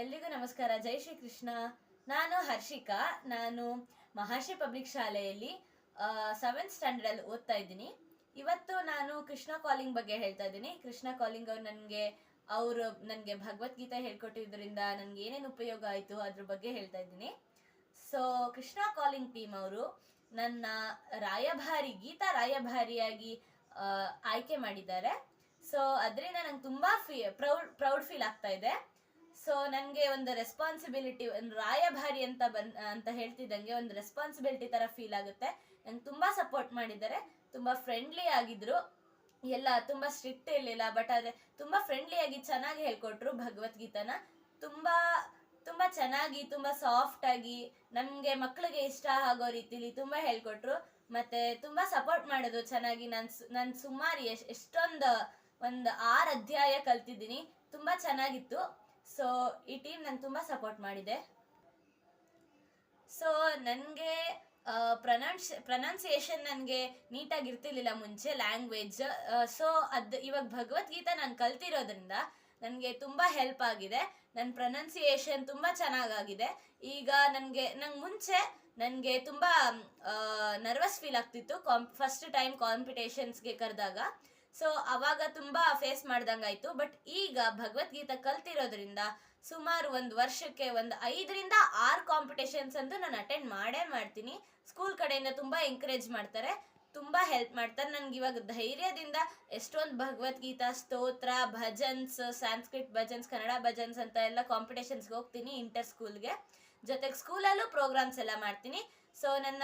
ಎಲ್ರಿಗೂ ನಮಸ್ಕಾರ. ಜೈ ಶ್ರೀ ಕೃಷ್ಣ. ನಾನು ಹರ್ಷಿಕಾ. ನಾನು ಮಹರ್ಷಿ ಪಬ್ಲಿಕ್ ಶಾಲೆಯಲ್ಲಿ 7th ಸ್ಟ್ಯಾಂಡರ್ಡ್ ಅಲ್ಲಿ ಓದ್ತಾ ಇದ್ದೀನಿ. ಇವತ್ತು ನಾನು ಕೃಷ್ಣ ಕಾಲಿಂಗ್ ಬಗ್ಗೆ ಹೇಳ್ತಾ ಇದ್ದೀನಿ. ಕೃಷ್ಣ ಕಾಲಿಂಗ್ ಅವರು ನನಗೆ ಭಗವದ್ಗೀತೆ ಹೇಳ್ಕೊಟ್ಟಿದ್ರಿಂದ ನನಗೆ ಏನೇನು ಉಪಯೋಗ ಆಯಿತು ಅದ್ರ ಬಗ್ಗೆ ಹೇಳ್ತಾ ಇದ್ದೀನಿ. ಸೊ ಕೃಷ್ಣ ಕಾಲಿಂಗ್ ಟೀಮ್ ಅವರು ನನ್ನ ಗೀತಾ ರಾಯಭಾರಿಯಾಗಿ ಆಯ್ಕೆ ಮಾಡಿದ್ದಾರೆ. ಸೊ ಅದರಿಂದ ನಂಗೆ ತುಂಬಾ ಪ್ರೌಡ್ ಫೀಲ್ ಆಗ್ತಾ ಇದೆ. ಸೊ ನನಗೆ ಒಂದು ರೆಸ್ಪಾನ್ಸಿಬಿಲಿಟಿ, ಒಂದು ರಾಯಭಾರಿ ಅಂತ ಹೇಳ್ತಿದ್ದಂಗೆ ಒಂದು ರೆಸ್ಪಾನ್ಸಿಬಿಲಿಟಿ ತರ ಫೀಲ್ ಆಗುತ್ತೆ. ನಂಗೆ ತುಂಬಾ ಸಪೋರ್ಟ್ ಮಾಡಿದ್ದಾರೆ, ತುಂಬಾ ಫ್ರೆಂಡ್ಲಿ ಆಗಿದ್ರು. ಎಲ್ಲ ತುಂಬಾ ಸ್ಟ್ರಿಕ್ಟ್ ಇರಲಿಲ್ಲ, ಬಟ್ ಆದ್ರೆ ತುಂಬಾ ಫ್ರೆಂಡ್ಲಿ ಆಗಿ ಚೆನ್ನಾಗಿ ಹೇಳ್ಕೊಟ್ರು. ಭಗವದ್ಗೀತನ ತುಂಬಾ ತುಂಬಾ ಚೆನ್ನಾಗಿ, ತುಂಬಾ ಸಾಫ್ಟ್ ಆಗಿ, ಮಕ್ಕಳಿಗೆ ಇಷ್ಟ ಆಗೋ ರೀತಿಲಿ ತುಂಬಾ ಹೇಳ್ಕೊಟ್ರು. ಮತ್ತೆ ತುಂಬಾ ಸಪೋರ್ಟ್ ಮಾಡೋದು ಚೆನ್ನಾಗಿ. ನಾನು ಸುಮಾರು ಒಂದು 6 ಅಧ್ಯಾಯ ಕಲ್ತಿದ್ದೀನಿ. ತುಂಬಾ ಚೆನ್ನಾಗಿತ್ತು. ಸೊ ಈ ಟೀಮ್ ನಂಗೆ ತುಂಬಾ ಸಪೋರ್ಟ್ ಮಾಡಿದೆ. ಸೊ ನನಗೆ ಪ್ರೊನೌನ್ಸಿಯೇಷನ್ ನನಗೆ ನೀಟಾಗಿ ಇರ್ತಿರ್ಲಿಲ್ಲ ಮುಂಚೆ, ಲ್ಯಾಂಗ್ವೇಜ್. ಸೊ ಇವಾಗ ಭಗವದ್ಗೀತಾ ನಾನು ಕಲ್ತಿರೋದ್ರಿಂದ ನನಗೆ ತುಂಬಾ ಹೆಲ್ಪ್ ಆಗಿದೆ. ನನ್ನ ಪ್ರೊನೌನ್ಸಿಯೇಷನ್ ತುಂಬಾ ಚೆನ್ನಾಗಾಗಿದೆ. ಈಗ ನಂಗೆ ಮುಂಚೆ ನನಗೆ ತುಂಬಾ ನರ್ವಸ್ ಫೀಲ್ ಆಗ್ತಿತ್ತು ಫಸ್ಟ್ ಟೈಮ್ ಕಾಂಪಿಟೇಷನ್ಸ್ಗೆ ಕರೆದಾಗ. ಸೊ ಅವಾಗ ತುಂಬಾ ಫೇಸ್ ಮಾಡ್ದಂಗಾಯ್ತು. ಬಟ್ ಈಗ ಭಗವದ್ಗೀತಾ ಕಲ್ತಿರೋದ್ರಿಂದ ಸುಮಾರು ಒಂದು ವರ್ಷಕ್ಕೆ 5ರಿಂದ 6 ಕಾಂಪಿಟೇಷನ್ಸ್ ಅಂತೂ ನಾನು ಅಟೆಂಡ್ ಮಾಡ್ತೀನಿ. ಸ್ಕೂಲ್ ಕಡೆಯಿಂದ ತುಂಬಾ ಎಂಕರೇಜ್ ಮಾಡ್ತಾರೆ, ತುಂಬಾ ಹೆಲ್ಪ್ ಮಾಡ್ತಾರೆ. ನನ್ಗೆ ಇವಾಗ ಧೈರ್ಯದಿಂದ ಎಷ್ಟೊಂದು ಭಗವದ್ಗೀತಾ ಸ್ತೋತ್ರ, ಭಜನ್ಸ್, ಸಾಂಸ್ಕ್ರಿಟ್ ಭಜನ್ಸ್, ಕನ್ನಡ ಭಜನ್ಸ್ ಅಂತ ಎಲ್ಲ ಕಾಂಪಿಟೇಷನ್ಸ್ಗೆ ಹೋಗ್ತೀನಿ ಇಂಟರ್ ಸ್ಕೂಲ್ಗೆ. ಜೊತೆಗೆ ಸ್ಕೂಲಲ್ಲೂ ಪ್ರೋಗ್ರಾಮ್ಸ್ ಎಲ್ಲ ಮಾಡ್ತೀನಿ. ಸೊ ನನ್ನ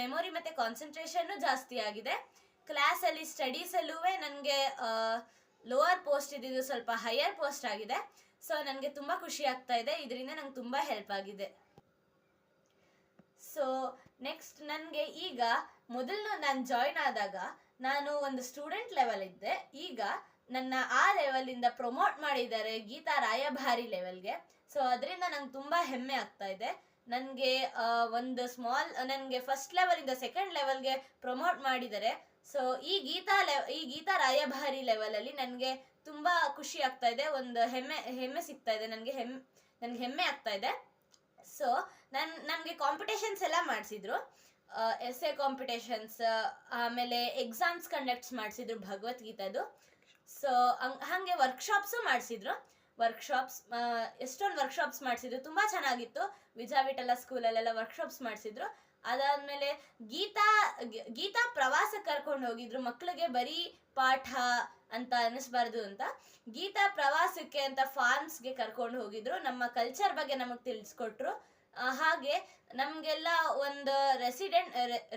ಮೆಮೊರಿ ಮತ್ತೆ ಕಾನ್ಸಂಟ್ರೇಷನ್ ಜಾಸ್ತಿ ಆಗಿದೆ. ಕ್ಲಾಸಲ್ಲಿ ಸ್ಟಡೀಸಲ್ಲೂ ನನಗೆ ಲೋವರ್ ಪೋಸ್ಟ್ ಇದ್ದಿದ್ದು ಸ್ವಲ್ಪ ಹೈಯರ್ ಪೋಸ್ಟ್ ಆಗಿದೆ. ಸೊ ನನಗೆ ತುಂಬ ಖುಷಿ ಆಗ್ತಾ ಇದೆ. ಇದರಿಂದ ನಂಗೆ ತುಂಬ ಹೆಲ್ಪ್ ಆಗಿದೆ. ಸೊ ನೆಕ್ಸ್ಟ್ ನನಗೆ ಈಗ ಮೊದಲು ನಾನು ಜಾಯ್ನ್ ಆದಾಗ ನಾನು ಒಂದು ಸ್ಟೂಡೆಂಟ್ ಲೆವೆಲ್ ಇದ್ದೆ. ಈಗ ನನ್ನ ಆ ಲೆವೆಲಿಂದ ಪ್ರಮೋಟ್ ಮಾಡಿದ್ದಾರೆ ಗೀತಾ ರಾಯಭಾರಿ ಲೆವೆಲ್ಗೆ. ಸೊ ಅದರಿಂದ ನಂಗೆ ತುಂಬ ಹೆಮ್ಮೆ ಆಗ್ತಾ ಇದೆ. ನನಗೆ ನನಗೆ ಫಸ್ಟ್ ಲೆವೆಲಿಂದ ಸೆಕೆಂಡ್ ಲೆವೆಲ್ಗೆ ಪ್ರಮೋಟ್ ಮಾಡಿದ್ದಾರೆ. ಸೊ ಈ ಗೀತಾ ರಾಯಭಾರಿ ಲೆವೆಲಲ್ಲಿ ನನಗೆ ತುಂಬಾ ಖುಷಿ ಆಗ್ತಾ ಇದೆ. ಒಂದು ಹೆಮ್ಮೆ ಸಿಗ್ತಾ ಇದೆ ನನಗೆ ಹೆಮ್ಮೆ ಆಗ್ತಾ ಇದೆ. ಸೊ ನಮಗೆ ಕಾಂಪಿಟೇಷನ್ಸ್ ಎಲ್ಲ ಮಾಡಿಸಿದ್ರು. ಎಸ್ಸೆ ಕಾಂಪಿಟೇಷನ್ಸ್, ಆಮೇಲೆ ಎಕ್ಸಾಮ್ಸ್ ಕಂಡಕ್ಟ್ಸ್ ಮಾಡಿಸಿದ್ರು ಭಗವದ್ಗೀತಾದು. ಸೊ ಹಾಗೆ ವರ್ಕ್ಶಾಪ್ಸು ಮಾಡಿಸಿದ್ರು. ಎಷ್ಟೊಂದು ವರ್ಕ್ಶಾಪ್ಸ್ ಮಾಡಿಸಿದ್ರು, ತುಂಬಾ ಚೆನ್ನಾಗಿತ್ತು. ವಿಜಯವಿಠಲ ಸ್ಕೂಲಲ್ಲೆಲ್ಲ ವರ್ಕ್ಶಾಪ್ಸ್ ಮಾಡಿಸಿದ್ರು. ಅದಾದ್ಮೇಲೆ ಗೀತಾ ಪ್ರವಾಸಕ್ಕೆ ಕರ್ಕೊಂಡು ಹೋಗಿದ್ರು. ಮಕ್ಕಳಿಗೆ ಬರೀ ಪಾಠ ಅಂತ ಅನಿಸ್ಬಾರ್ದು ಅಂತ ಗೀತಾ ಪ್ರವಾಸಕ್ಕೆ ಅಂತ ಫಾರ್ಮ್ಸ್ಗೆ ಕರ್ಕೊಂಡು ಹೋಗಿದ್ರು. ನಮ್ಮ ಕಲ್ಚರ್ ಬಗ್ಗೆ ನಮಗೆ ತಿಳಿಸ್ಕೊಟ್ರು. ಹಾಗೆ ನಮಗೆಲ್ಲ ಒಂದು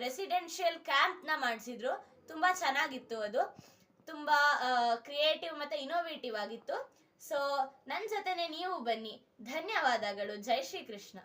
ರೆಸಿಡೆನ್ಷಿಯಲ್ ಕ್ಯಾಂಪ್ನ ಮಾಡಿಸಿದ್ರು. ತುಂಬಾ ಚೆನ್ನಾಗಿತ್ತು. ಅದು ತುಂಬಾ ಕ್ರಿಯೇಟಿವ್ ಮತ್ತೆ ಇನೋವೇಟಿವ್ ಆಗಿತ್ತು. ಸೊ ನನ್ನ ಜೊತೆನೆ ನೀವು ಬನ್ನಿ. ಧನ್ಯವಾದಗಳು. ಜೈ ಶ್ರೀ ಕೃಷ್ಣ.